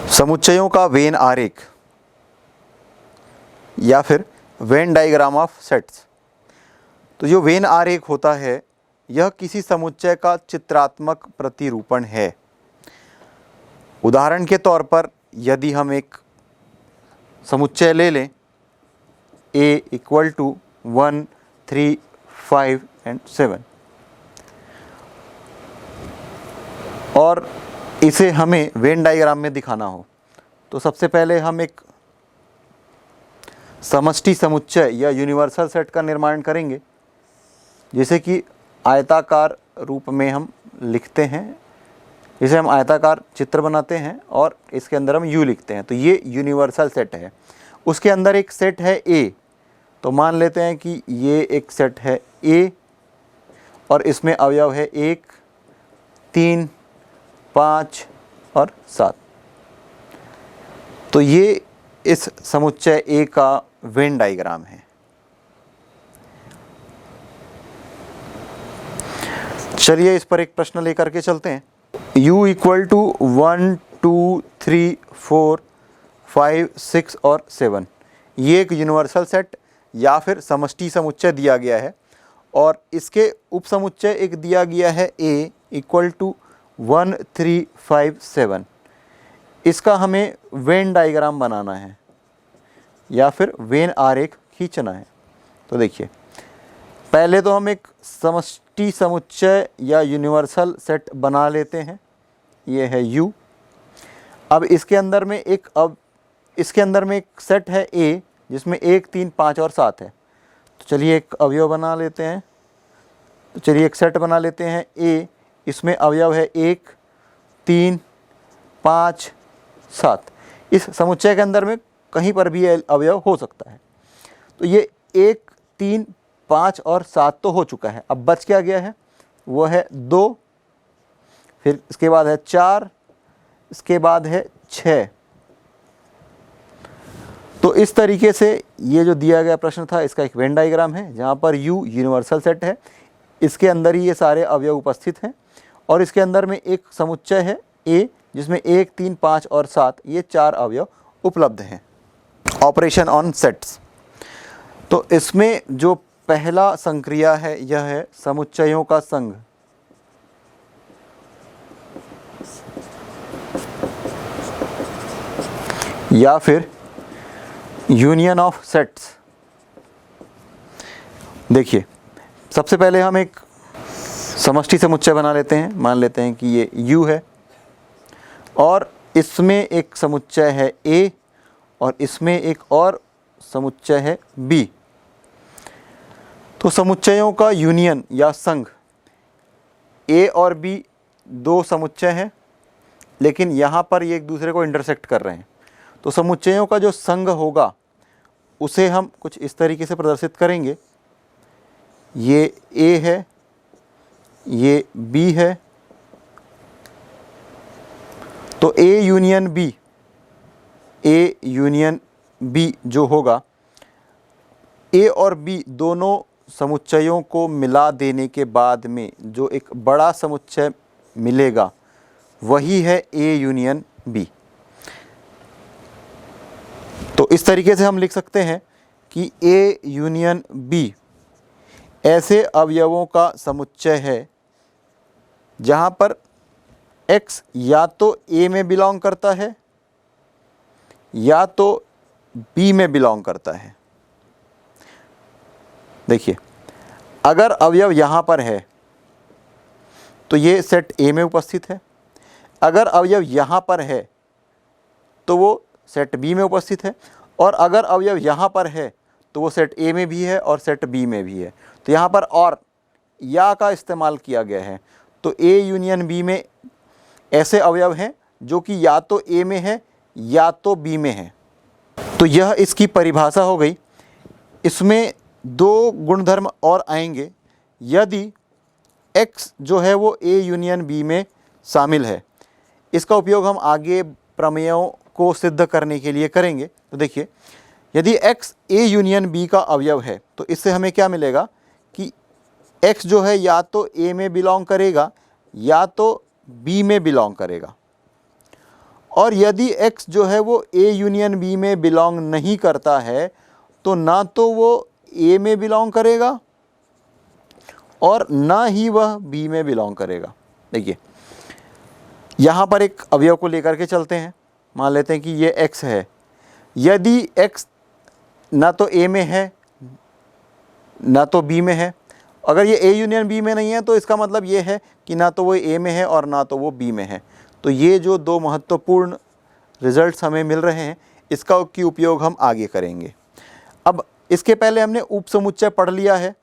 समुच्चयों का वेन आरेख या फिर वेन डायग्राम ऑफ सेट्स। तो जो वेन आरेख होता है यह किसी समुच्चय का चित्रात्मक प्रतिरूपण है। उदाहरण के तौर पर यदि हम एक समुच्चय ले लें A इक्वल टू 1, 3, 5 एंड 7 और इसे हमें वेन डायग्राम में दिखाना हो तो सबसे पहले हम एक समष्टि समुच्चय या यूनिवर्सल सेट का निर्माण करेंगे, जैसे कि आयताकार रूप में हम लिखते हैं, जिसे हम आयताकार चित्र बनाते हैं और इसके अंदर हम U लिखते हैं। तो ये यूनिवर्सल सेट है। उसके अंदर एक सेट है A, तो मान लेते हैं कि ये एक सेट है A और इसमें अवयव है 1, 3, 5 और 7। तो ये इस समुच्चय A का वेन डायग्राम है। चलिए इस पर एक प्रश्न लेकर के चलते हैं। U इक्वल टू 1, 2, 3, 4, 5, 6 और 7 ये एक यूनिवर्सल सेट या फिर समष्टि समुच्चय दिया गया है और इसके उपसमुच्चय एक दिया गया है A इक्वल टू 1, 3, 5, 7। इसका हमें वेन डायग्राम बनाना है या फिर वेन आरेख खींचना है। तो देखिए, पहले तो हम एक समष्टि समुच्चय या यूनिवर्सल सेट बना लेते हैं। ये है U। अब इसके अंदर में एक सेट है A जिसमें 1, 3, 5 और 7 है। तो चलिए एक अवयव बना लेते हैं। तो चलिए एक सेट बना लेते हैं A, इसमें अवयव है 1, 3, 5, 7। इस समुच्चय के अंदर में कहीं पर भी अवयव हो सकता है। तो ये 1, 3, 5 और 7 तो हो चुका है। अब बच क्या गया है, वो है 2, फिर इसके बाद है 4, इसके बाद है 6। तो इस तरीके से ये जो दिया गया प्रश्न था इसका एक वेन डायग्राम है जहाँ पर U यूनिवर्सल सेट है, इसके अंदर ही ये सारे अवयव उपस्थित हैं और इसके अंदर में एक समुच्चय है A जिसमें 1, 3, 5 और 7 ये 4 अवयव उपलब्ध हैं। Operation on sets. तो इसमें जो पहला संक्रिया है यह है समुच्चयों का संघ। या फिर यूनियन ऑफ सेट्स। देखिए, सबसे पहले हम एक समष्टि समुच्चय बना लेते हैं। मान लेते हैं कि ये U है और इसमें एक समुच्चय है A और इसमें एक और समुच्चय है B। तो समुच्चयों का यूनियन या संघ, A और B दो समुच्चय हैं लेकिन यहाँ पर ये एक दूसरे को इंटरसेक्ट कर रहे हैं। तो समुच्चयों का जो संघ होगा उसे हम कुछ इस तरीके से प्रदर्शित करेंगे। ये A है, ये B है। तो A यूनियन B जो होगा, A और B दोनों समुच्चयों को मिला देने के बाद में जो एक बड़ा समुच्चय मिलेगा वही है A यूनियन B। तो इस तरीके से हम लिख सकते हैं कि A यूनियन B ऐसे अवयवों का समुच्चय है जहाँ पर X या तो A में बिलोंग करता है या तो B में बिलोंग करता है। देखिए, अगर अवयव यहाँ पर है तो ये सेट A में उपस्थित है, अगर अवयव यहाँ पर है तो वो सेट B में उपस्थित है और अगर अवयव यहाँ पर है तो वो सेट A में भी है और सेट B में भी है। तो यहाँ पर और या का इस्तेमाल किया गया है। तो A यूनियन B में ऐसे अवयव हैं जो कि या तो A में है या तो B में है। तो यह इसकी परिभाषा हो गई। इसमें दो गुणधर्म और आएंगे यदि X जो है वो A यूनियन B में शामिल है। इसका उपयोग हम आगे प्रमेयों को सिद्ध करने के लिए करेंगे। तो देखिए, यदि X A यूनियन B का अवयव है तो इससे हमें क्या मिलेगा कि X जो है या तो A में बिलोंग करेगा या तो B में बिलोंग करेगा। और यदि x जो है वो A यूनियन B में बिलोंग नहीं करता है तो ना तो वो A में बिलोंग करेगा और ना ही वह B में बिलोंग करेगा। देखिए यहाँ पर एक अवयव को लेकर के चलते हैं, मान लेते हैं कि ये x है। यदि x ना तो A में है ना तो B में है, अगर ये A यूनियन B में नहीं है तो इसका मतलब ये है कि ना तो वो A में है और ना तो वो B में है। तो ये जो दो महत्वपूर्ण रिजल्ट्स हमें मिल रहे हैं इसका की उपयोग हम आगे करेंगे। अब इसके पहले हमने उपसमुच्चय पढ़ लिया है,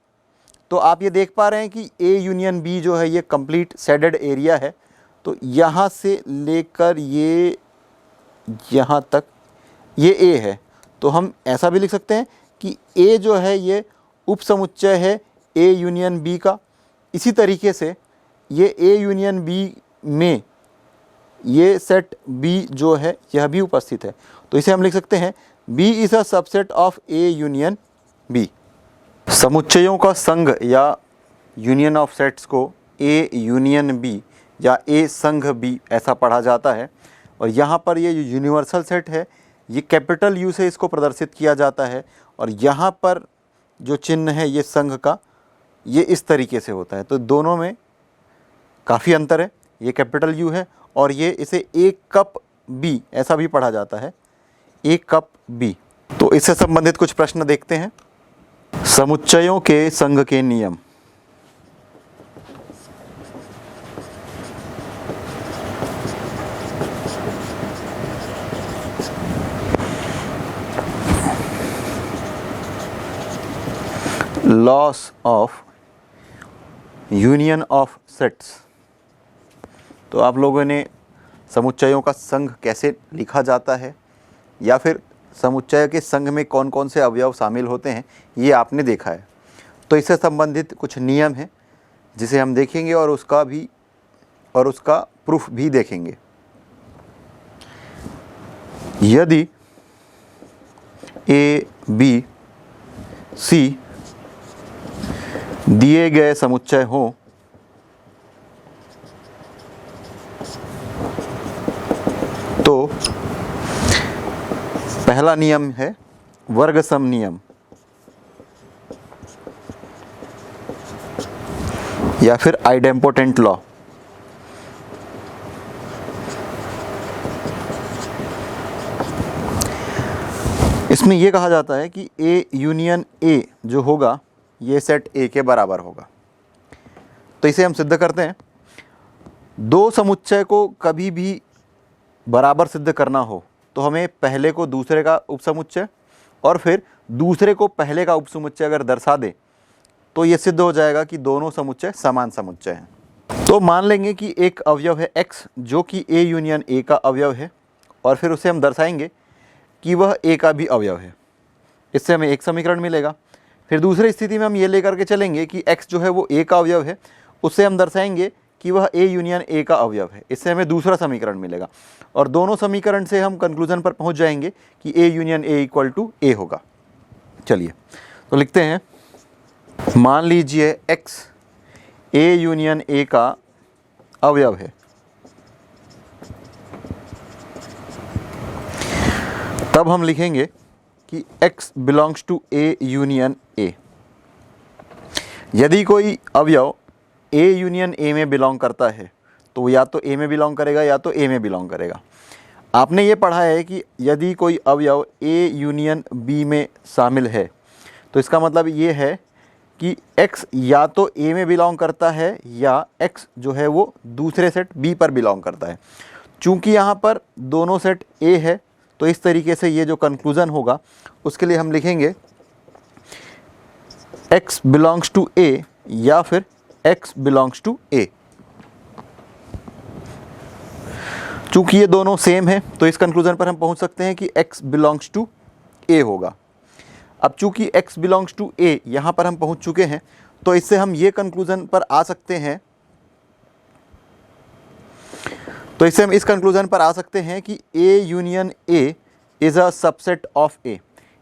तो आप ये देख पा रहे हैं कि A यूनियन B जो है ये कंप्लीट शेडेड एरिया है। तो यहाँ से लेकर ये यहाँ तक ये A है, तो हम ऐसा भी लिख सकते हैं कि A जो है ये उपसमुच्चय है A यूनियन B का। इसी तरीके से ये A यूनियन B में ये सेट B जो है यह भी उपस्थित है, तो इसे हम लिख सकते हैं B is a subset of A union B। समुच्चयों का संघ या यूनियन ऑफ सेट्स को A यूनियन B या A संघ B ऐसा पढ़ा जाता है। और यहाँ पर ये जो यूनिवर्सल सेट है ये कैपिटल U से इसको प्रदर्शित किया जाता है, और यहाँ पर जो चिन्ह है ये संघ का ये इस तरीके से होता है। तो दोनों में काफ़ी अंतर है, ये कैपिटल U है और ये इसे एक कप B ऐसा भी पढ़ा जाता है, एक कप B। तो इससे संबंधित कुछ प्रश्न देखते हैं। समुच्चयों के संघ के नियम। Loss of union of sets. तो आप लोगों ने समुच्चयों का संघ कैसे लिखा जाता है या फिर समुच्चय के संघ में कौन कौन से अवयव शामिल होते हैं ये आपने देखा है। तो इससे संबंधित कुछ नियम हैं जिसे हम देखेंगे और उसका प्रूफ भी देखेंगे। यदि A, B, C दिए गए समुच्चय हों तो पहला नियम है वर्ग सम नियम या फिर आइडेम्पोटेंट लॉ। इसमें यह कहा जाता है कि A यूनियन A जो होगा ये सेट A के बराबर होगा। तो इसे हम सिद्ध करते हैं। दो समुच्चय को कभी भी बराबर सिद्ध करना हो तो हमें पहले को दूसरे का उपसमुच्चय और फिर दूसरे को पहले का उपसमुच्चय अगर दर्शा दे तो ये सिद्ध हो जाएगा कि दोनों समुच्चय समान समुच्चय हैं। तो मान लेंगे कि एक अवयव है x जो कि A यूनियन A का अवयव है, और फिर उसे हम दर्शाएंगे कि वह A का भी अवयव है। इससे हमें एक समीकरण मिलेगा। फिर दूसरी स्थिति में हम ये लेकर के चलेंगे कि x जो है वो A का अवयव है, उससे हम दर्शाएंगे कि वह A यूनियन A का अवयव है। इससे हमें दूसरा समीकरण मिलेगा और दोनों समीकरण से हम कंक्लूजन पर पहुंच जाएंगे कि A union A equal to A होगा। चलिए तो लिखते हैं, मान लीजिए x A यूनियन A का अवयव है, तब हम लिखेंगे कि x belongs to A union A। यदि कोई अवयव A यूनियन A में बिलोंग करता है तो या तो A में बिलोंग करेगा या तो A में बिलोंग करेगा। आपने ये पढ़ा है कि यदि कोई अवयव A यूनियन B में शामिल है तो इसका मतलब ये है कि x या तो A में बिलोंग करता है या x जो है वो दूसरे सेट B पर बिलोंग करता है। चूँकि यहाँ पर दोनों सेट A है तो इस तरीके से ये जो कंक्लूज़न होगा उसके लिए हम लिखेंगे x बिलोंग्स टू A या फिर x बिलोंग्स टू A। चूँकि ये दोनों सेम है तो इस कंक्लूज़न पर हम पहुँच सकते हैं कि x बिलोंग्स टू A होगा। अब चूँकि x बिलोंग्स टू A यहाँ पर हम पहुँच चुके हैं तो इससे हम ये कंक्लूज़न पर आ सकते हैं इस कंक्लूज़न पर आ सकते हैं कि A union A is a subset of A।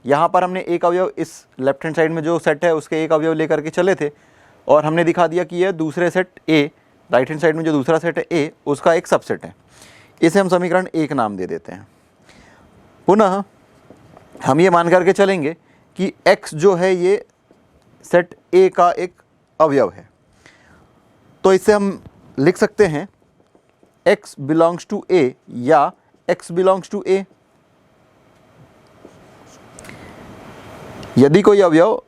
यहाँ पर हमने एक अवयव इस लेफ्ट हैंड साइड में जो सेट है उसके एक अवयव लेकर के चले थे और हमने दिखा दिया कि यह दूसरे set A, right hand side में जो दूसरा सेट है A उसका एक सबसेट है। इसे हम समीकरण 1 नाम दे देते हैं। पुनः हम ये मान करके चलेंगे कि x जो है ये सेट A का एक अवयव है, तो इसे हम लिख सकते हैं x बिलोंग्स टू A या x बिलोंग्स टू A। यदि कोई अवयव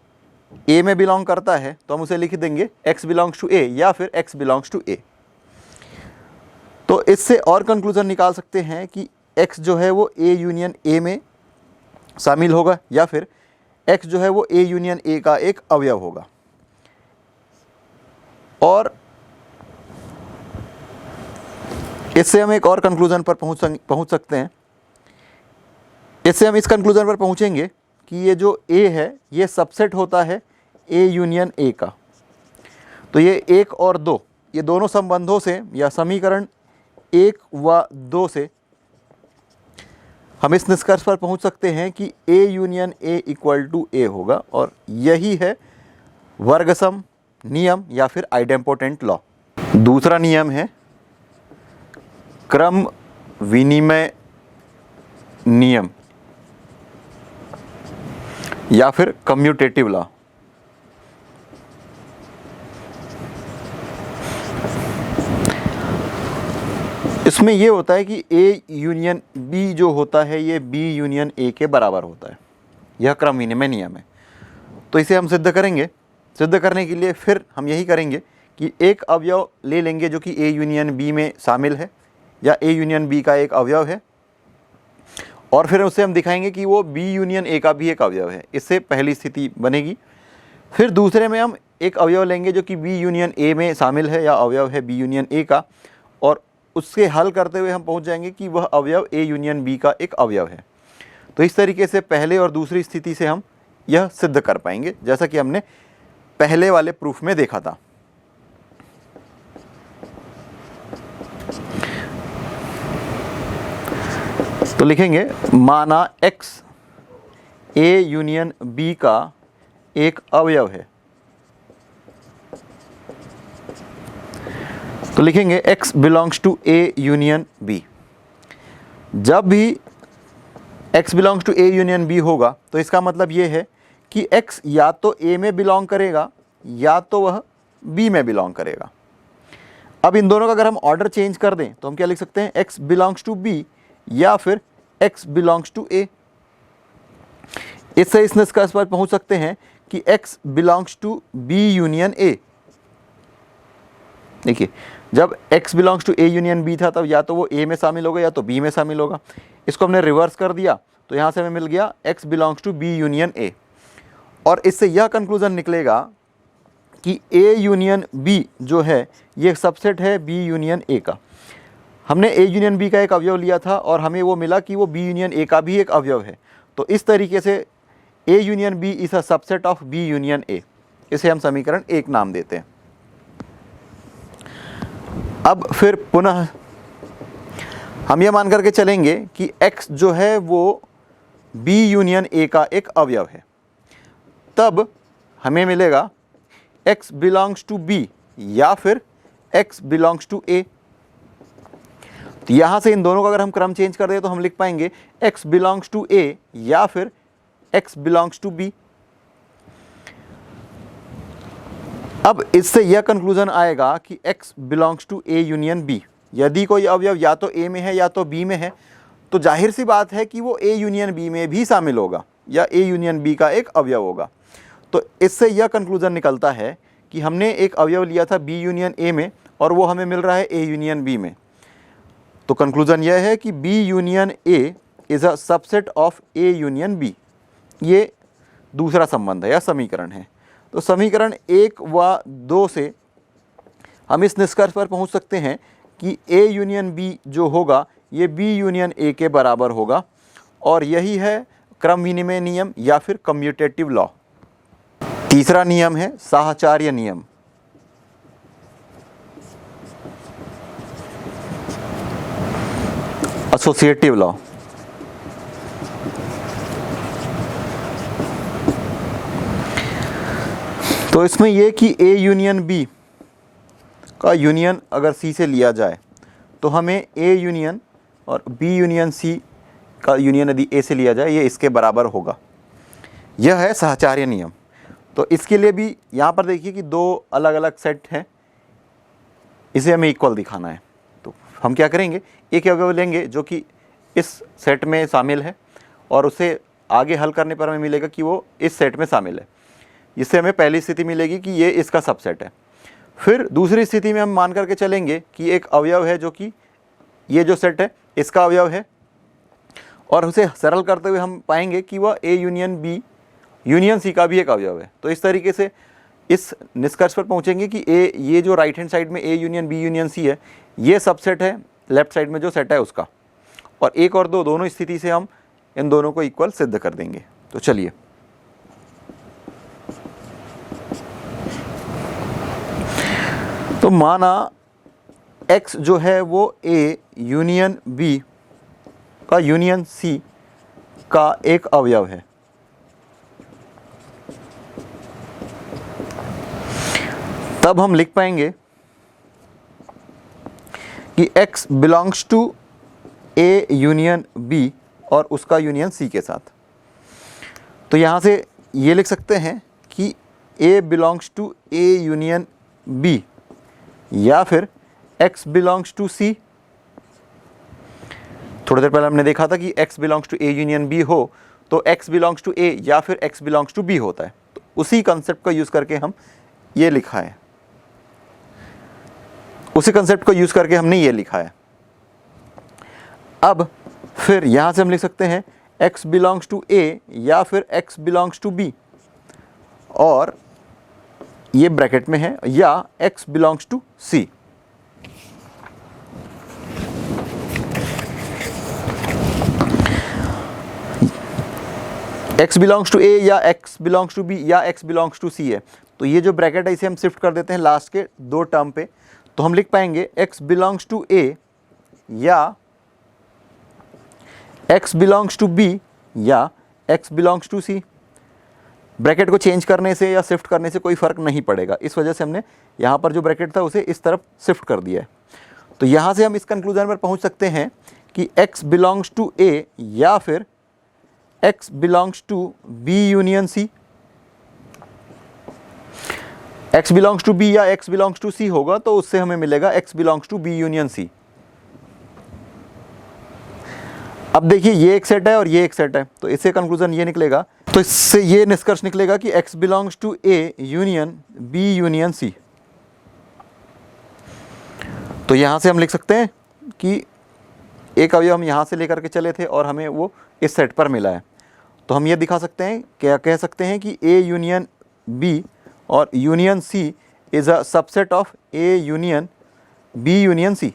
A में बिलोंग करता है तो हम उसे लिख देंगे x बिलोंग्स टू A या फिर x बिलोंग्स टू A। तो इससे और कंक्लूजन निकाल सकते हैं कि x जो है वो A यूनियन A में शामिल होगा या फिर x जो है वो A यूनियन A का एक अवयव होगा। और इससे हम एक और कंक्लूजन पर पहुंच सकते हैं। इससे हम इस कंक्लूजन पर पहुंचेंगे कि ये जो A है ये सबसेट होता है A यूनियन A का। तो ये 1 और 2 ये दोनों संबंधों से या समीकरण 1 व 2 से हम इस निष्कर्ष पर पहुंच सकते हैं कि A union A equal to A होगा, और यही है वर्गसम नियम या फिर आइडेम्पोटेंट लॉ। दूसरा नियम है क्रम विनिमय नियम या फिर कम्यूटेटिव लॉ। इसमें यह होता है कि A यूनियन B जो होता है ये B यूनियन A के बराबर होता है। यह क्रम विनिमय नियम है। तो इसे हम सिद्ध करेंगे। सिद्ध करने के लिए फिर हम यही करेंगे कि एक अवयव ले लेंगे जो कि A यूनियन B में शामिल है या A यूनियन B का एक अवयव है, और फिर उसे हम दिखाएंगे कि वो B यूनियन A का भी एक अवयव है। इससे पहली स्थिति बनेगी। फिर दूसरे में हम एक अवयव लेंगे जो कि B यूनियन A में शामिल है या अवयव है B यूनियन A का, और उससे हल करते हुए हम पहुंच जाएंगे कि वह अवयव A यूनियन B का एक अवयव है। तो इस तरीके से पहले और दूसरी स्थिति से हम यह सिद्ध कर पाएंगे, जैसा कि हमने पहले वाले प्रूफ में देखा था। तो लिखेंगे माना x A यूनियन B का एक अवयव है। तो लिखेंगे x belongs to A union B। जब भी x belongs to A union B होगा तो इसका मतलब ये है कि x या तो A में बिलोंग करेगा या तो वह B में बिलोंग करेगा। अब इन दोनों का अगर हम ऑर्डर चेंज कर दें तो हम क्या लिख सकते हैं, x बिलोंग्स टू B या फिर x बिलोंग्स टू A। इससे इस निष्कर्ष पर पहुंच सकते हैं कि x belongs to B union A। देखिए, जब x belongs to A union B था तब या तो वो A में शामिल होगा या तो B में शामिल होगा। इसको हमने रिवर्स कर दिया तो यहाँ से हमें मिल गया x belongs to B union A। और इससे यह कंक्लूजन निकलेगा कि A यूनियन B जो है ये सबसेट है B यूनियन A का। हमने A यूनियन B का एक अवयव लिया था और हमें वो मिला कि वो B यूनियन A का भी एक अवयव है। तो इस तरीके से A union B is a subset of B union A। इसे हम समीकरण 1 नाम देते हैं। अब फिर पुनः हम यह मान करके चलेंगे कि x जो है वो B यूनियन A का एक अवयव है। तब हमें मिलेगा x बिलोंग्स टू B या फिर x बिलोंग्स टू A। तो यहाँ से इन दोनों का अगर हम क्रम चेंज कर दें तो हम लिख पाएंगे x बिलोंग्स टू A या फिर x बिलोंग्स टू B। अब इससे यह कंक्लूजन आएगा कि x belongs to A union B। यदि कोई अवयव या तो A में है या तो B में है तो जाहिर सी बात है कि वो A यूनियन B में भी शामिल होगा या A यूनियन B का एक अवयव होगा। तो इससे यह कंक्लूजन निकलता है कि हमने एक अवयव लिया था B यूनियन A में और वो हमें मिल रहा है A यूनियन B में। तो कंक्लूजन यह है कि B union A is a subset of A union B। ये दूसरा संबंध है या समीकरण है। तो समीकरण 1 व 2 से हम इस निष्कर्ष पर पहुंच सकते हैं कि A यूनियन B जो होगा ये B यूनियन A के बराबर होगा, और यही है क्रम विनिमय नियम या फिर कम्यूटेटिव लॉ। तीसरा नियम है साहचर्य नियम। Associative law. तो इसमें यह कि A यूनियन B का यूनियन अगर C से लिया जाए तो हमें A यूनियन और बी यूनियन सी का यूनियन यदि ए से लिया जाए ये इसके बराबर होगा। यह है सहचार्य नियम। तो इसके लिए भी यहाँ पर देखिए कि दो अलग अलग सेट हैं, इसे हमें इक्वल दिखाना है। तो हम क्या करेंगे, एक अवयव लेंगे जो कि इस सेट में शामिल है और उसे आगे हल करने पर हमें मिलेगा कि वो इस सेट में शामिल है। इससे हमें पहली स्थिति मिलेगी कि ये इसका सबसेट है। फिर दूसरी स्थिति में हम मान करके चलेंगे कि एक अवयव है जो कि ये जो सेट है इसका अवयव है, और उसे सरल करते हुए हम पाएंगे कि वह A union B union C का भी एक अवयव है। तो इस तरीके से इस निष्कर्ष पर पहुंचेंगे कि ए, ये जो राइट हैंड साइड में A union B union C है ये सबसेट है लेफ्ट साइड में जो सेट है उसका, और एक और दो दोनों स्थिति से हम इन दोनों को इक्वल सिद्ध कर देंगे। तो चलिए, तो माना x जो है वो a यूनियन b का यूनियन c का एक अवयव है। तब हम लिख पाएंगे कि x belongs to a union b और उसका यूनियन c के साथ। तो यहाँ से ये लिख सकते हैं कि a belongs to a union b या फिर x बिलोंग्स टू c। थोड़ी देर पहले हमने देखा था कि x belongs to a union b हो तो x बिलोंग्स टू a या फिर x बिलोंग्स टू b होता है। तो उसी कंसेप्ट का यूज़ करके हम ये लिखा है, उसी कंसेप्ट को यूज़ करके हमने ये लिखा है। अब फिर यहाँ से हम लिख सकते हैं x बिलोंग्स टू a या फिर x बिलोंग्स टू b, और ये ब्रैकेट में है, या x belongs to c। x belongs to a या x बिलोंग्स टू b या x बिलोंग्स टू c है। तो ये जो ब्रैकेट है इसे हम शिफ्ट कर देते हैं लास्ट के दो टर्म पे। तो हम लिख पाएंगे x बिलोंग्स टू a या x बिलोंग्स टू b या x belongs to c। Bracket को चेंज करने से या शिफ्ट करने से कोई फ़र्क नहीं पड़ेगा, इस वजह से हमने यहाँ पर जो ब्रैकेट था उसे इस तरफ शिफ्ट कर दिया है। तो यहाँ से हम इस कंक्लूजन पर पहुँच सकते हैं कि x बिलोंग्स टू a या फिर x belongs to b union c। x belongs to b या x बिलोंग्स टू c होगा तो उससे हमें मिलेगा x belongs to b union c। अब देखिए ये एक सेट है और ये एक सेट है, तो इससे कंक्लूजन ये निकलेगा, तो इससे ये निष्कर्ष निकलेगा कि x belongs to a union b union c। तो यहाँ से हम लिख सकते हैं कि एक अवयव हम यहाँ से लेकर के चले थे और हमें वो इस सेट पर मिला है। तो हम ये दिखा सकते हैं, क्या कह सकते हैं कि a यूनियन b और union c is a subset of a union b union c।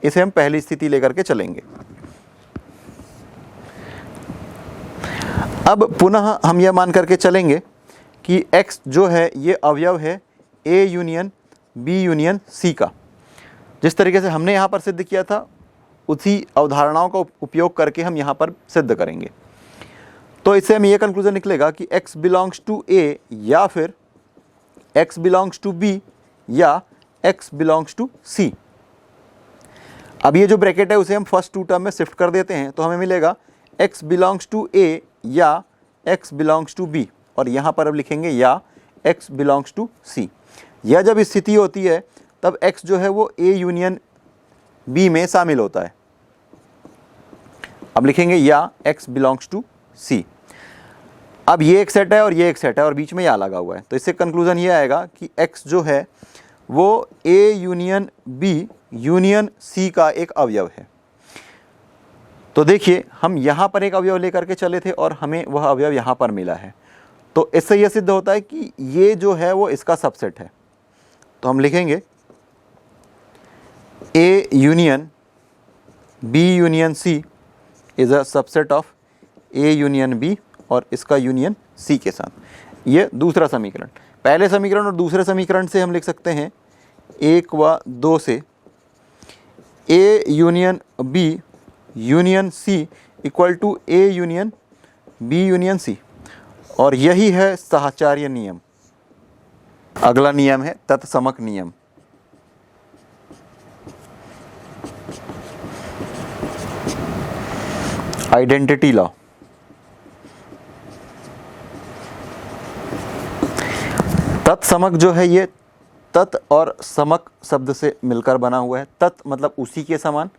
इसे हम पहली स्थिति लेकर के चलेंगे। अब पुनः हम यह मान करके चलेंगे कि x जो है ये अवयव है a union b union c का। जिस तरीके से हमने यहाँ पर सिद्ध किया था उसी अवधारणाओं का उपयोग करके हम यहाँ पर सिद्ध करेंगे। तो इससे हमें यह कंक्लूजन निकलेगा कि x बिलोंग्स टू a या फिर x बिलोंग्स टू b या x बिलोंग्स टू c। अब ये जो ब्रैकेट है उसे हम फर्स्ट टू टर्म में शिफ्ट कर देते हैं, तो हमें मिलेगा x बिलोंग्स टू a या x बिलोंग्स टू b, और यहाँ पर अब लिखेंगे या x बिलोंग्स टू c। यह जब स्थिति होती है तब x जो है वो a यूनियन b में शामिल होता है। अब लिखेंगे या x बिलोंग्स टू c। अब ये एक सेट है और ये एक सेट है और बीच में या लगा हुआ है, तो इससे कंक्लूजन ये आएगा कि x जो है वो a union b union c का एक अवयव है। तो देखिए हम यहाँ पर एक अवयव लेकर के चले थे और हमें वह अवयव यहाँ पर मिला है, तो इससे यह सिद्ध होता है कि ये जो है वो इसका सबसेट है। तो हम लिखेंगे a union b union c is a subset of a union b और इसका यूनियन c के साथ। ये दूसरा समीकरण। पहले समीकरण और दूसरे समीकरण से हम लिख सकते हैं 1 व 2 से a union b union c equal to a union b union c, और यही है सहचार्य नियम। अगला नियम है तत्समक नियम। Identity law. तत्समक जो है ये तत् और समक शब्द से मिलकर बना हुआ है। तत् मतलब उसी के समान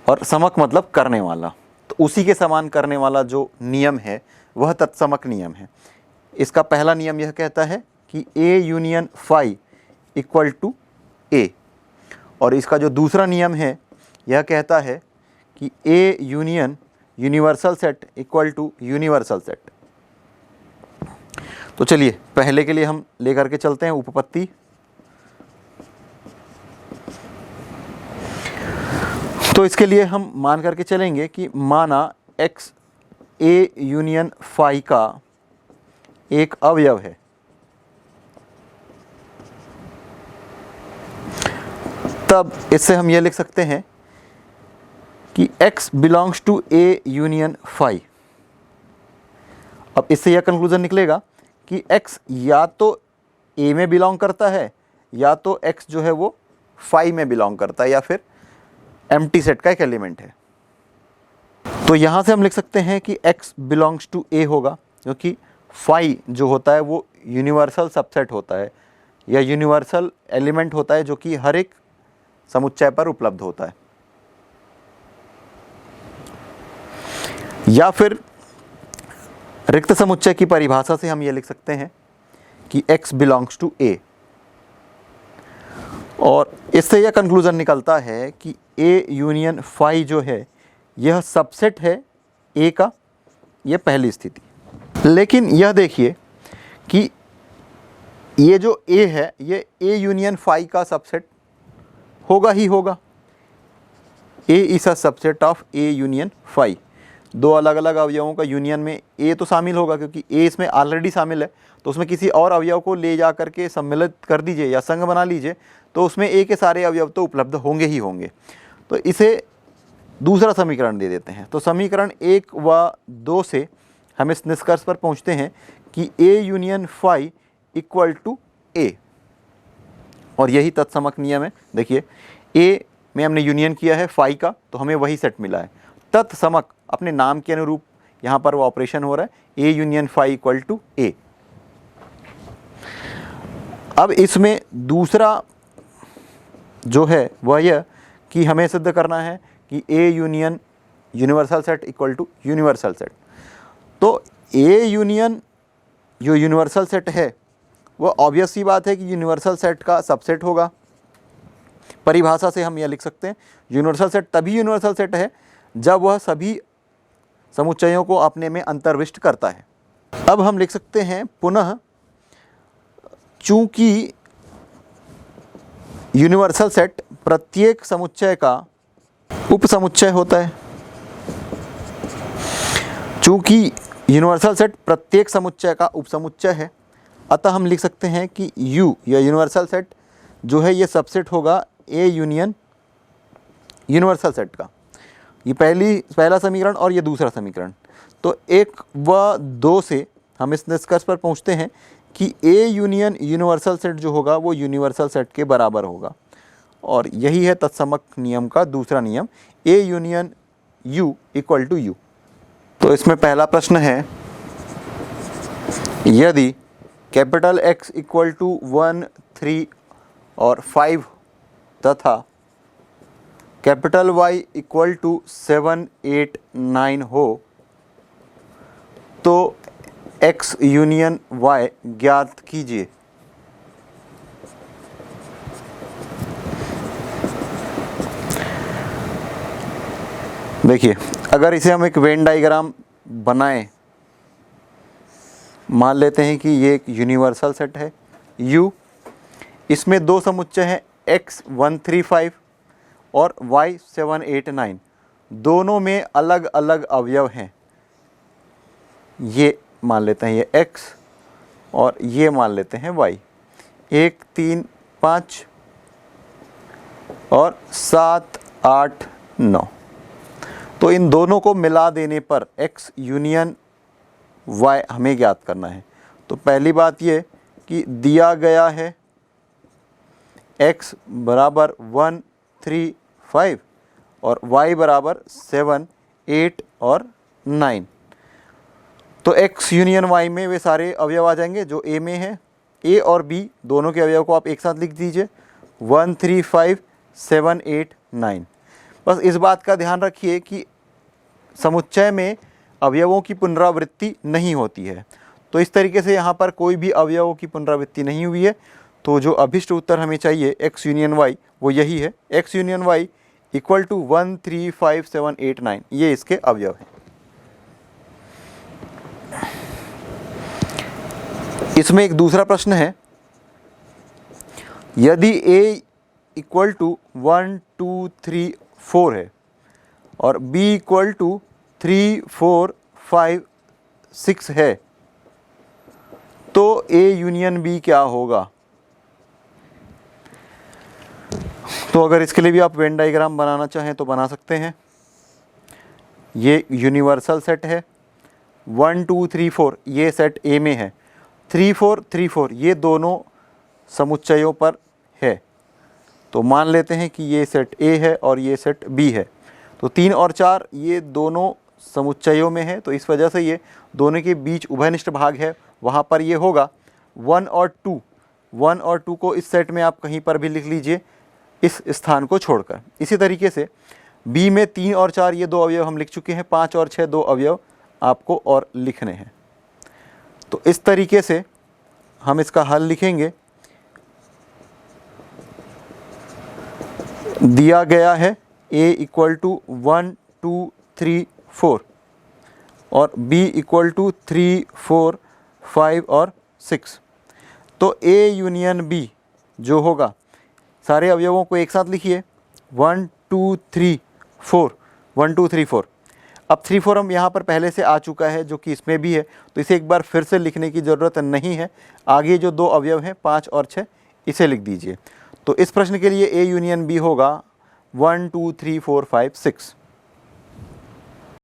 और समक मतलब करने वाला। तो उसी के समान करने वाला जो नियम है वह तत्समक नियम है। इसका पहला नियम यह कहता है कि A union phi equal to A, और इसका जो दूसरा नियम है यह कहता है कि A union universal set equal to universal set. तो चलिए पहले के लिए हम लेकर के चलते हैं उपपत्ति। तो इसके लिए हम मान करके चलेंगे कि माना x A यूनियन फाई का एक अवयव है। तब इससे हम यह लिख सकते हैं कि x belongs to A union phi. अब इससे यह कंक्लूजन निकलेगा कि x या तो A में बिलोंग करता है या तो x जो है वो फाई में बिलोंग करता है या फिर एम्प्टी सेट का एक एलिमेंट है। तो यहाँ से हम लिख सकते हैं कि x बिलोंग्स टू A होगा, क्योंकि फाई जो होता है वो यूनिवर्सल सबसेट होता है या यूनिवर्सल एलिमेंट होता है जो कि हर एक समुच्चय पर उपलब्ध होता है। या फिर रिक्त समुच्चय की परिभाषा से हम ये लिख सकते हैं कि x बिलोंग्स टू A, और इससे यह कंक्लूजन निकलता है कि A यूनियन फाई जो है यह सबसेट है A का, यह पहली स्थिति। लेकिन यह देखिए कि ये जो A है ये A यूनियन फाई का सबसेट होगा ही होगा। A is a subset of A union phi. दो अलग अलग अवयवों का यूनियन में A तो शामिल होगा, क्योंकि A इसमें ऑलरेडी शामिल है। तो उसमें किसी और अवयव को ले जा करके सम्मिलित कर दीजिए या संघ बना लीजिए, तो उसमें A के सारे अवयव तो उपलब्ध होंगे ही होंगे। तो इसे दूसरा समीकरण दे देते हैं। तो समीकरण 1 व 2 से हम इस निष्कर्ष पर पहुंचते हैं कि A union phi equal to A, और यही तत्समक नियम है। देखिए A में हमने यूनियन किया है फाई का, तो हमें वही सेट मिला है। तत्समक अपने नाम के अनुरूप यहाँ पर वो ऑपरेशन हो रहा है, A union phi equal to A। अब इसमें दूसरा जो है वह यह कि हमें सिद्ध करना है कि A union universal set equal to universal set. तो A यूनियन जो यूनिवर्सल सेट है वह ऑब्वियस सी बात है कि यूनिवर्सल सेट का सबसेट होगा। परिभाषा से हम यह लिख सकते हैं यूनिवर्सल सेट तभी यूनिवर्सल सेट है जब वह सभी समुच्चयों को अपने में अंतर्विष्ट करता है। अब हम लिख सकते हैं पुनः, चूंकि यूनिवर्सल सेट प्रत्येक समुच्चय का उपसमुच्चय होता है, चूंकि यूनिवर्सल सेट प्रत्येक समुच्चय का उपसमुच्चय है, अतः हम लिख सकते हैं कि U या यूनिवर्सल सेट जो है ये सबसेट होगा A यूनियन यूनिवर्सल सेट का। ये पहला समीकरण और ये दूसरा समीकरण। तो 1 व 2 से हम इस निष्कर्ष पर पहुंचते हैं कि A यूनियन यूनिवर्सल सेट जो होगा वो यूनिवर्सल सेट के बराबर होगा, और यही है तत्समक नियम का दूसरा नियम, A union U equal to U। तो इसमें पहला प्रश्न है, यदि कैपिटल X इक्वल टू 1, 3 और 5 तथा कैपिटल Y इक्वल टू 7, 8, 9 हो तो X यूनियन Y ज्ञात कीजिए। देखिए अगर इसे हम एक वेन डायग्राम बनाएं, मान लेते हैं कि ये एक यूनिवर्सल सेट है U, इसमें दो समुच्चय हैं X 1, 3, 5 और Y 7, 8, 9, दोनों में अलग अलग अवयव हैं। ये मान लेते हैं ये X और ये मान लेते हैं Y, 1, 3, 5 और 7, 8, 9। तो इन दोनों को मिला देने पर X यूनियन Y हमें ज्ञात करना है। तो पहली बात ये कि दिया गया है X बराबर 1, 3, 5 और Y बराबर 7, 8 और 9। तो x यूनियन y में वे सारे अवयव आ जाएंगे जो a में है। a और b दोनों के अवयव को आप एक साथ लिख दीजिए 1 3 5 7 8 9। बस इस बात का ध्यान रखिए कि समुच्चय में अवयवों की पुनरावृत्ति नहीं होती है। तो इस तरीके से यहाँ पर कोई भी अवयवों की पुनरावृत्ति नहीं हुई है। तो जो अभिष्ट उत्तर हमें चाहिए x यूनियन y वो यही है, x union y equal to 1 3 5 7 8 9, ये इसके अवयव हैं। इसमें एक दूसरा प्रश्न है, यदि a इक्वल टू 1 2 3 4 है और b इक्वल टू 3 4 5 6 है तो a यूनियन b क्या होगा। तो अगर इसके लिए भी आप वेन डायग्राम बनाना चाहें तो बना सकते हैं। ये यूनिवर्सल सेट है, 1 2 3 4 ये सेट A में है, 3 4 3 4 ये दोनों समुच्चयों पर है। तो मान लेते हैं कि ये सेट A है और ये सेट B है। तो 3 और 4 ये दोनों समुच्चयों में है, तो इस वजह से ये दोनों के बीच उभयनिष्ठ भाग है, वहाँ पर ये होगा 1 और 2। 1 और 2 को इस सेट में आप कहीं पर भी लिख लीजिए इस स्थान को छोड़कर। इसी तरीके से B में 3 और 4 ये दो अवयव हम लिख चुके हैं, 5 और 6 दो अवयव आपको और लिखने हैं। तो इस तरीके से हम इसका हल लिखेंगे। दिया गया है A इक्वल टू 1 2 3 4 और B इक्वल टू 3 4 5 और 6। तो A यूनियन B जो होगा, सारे अवयवों को एक साथ लिखिए 1 2 3 4 1 2 3 4। अब 3 4 हम यहाँ पर पहले से आ चुका है जो कि इसमें भी है, तो इसे एक बार फिर से लिखने की ज़रूरत नहीं है। आगे जो दो अवयव हैं 5 और 6 इसे लिख दीजिए। तो इस प्रश्न के लिए A यूनियन B होगा 1 2 3 4 5 6।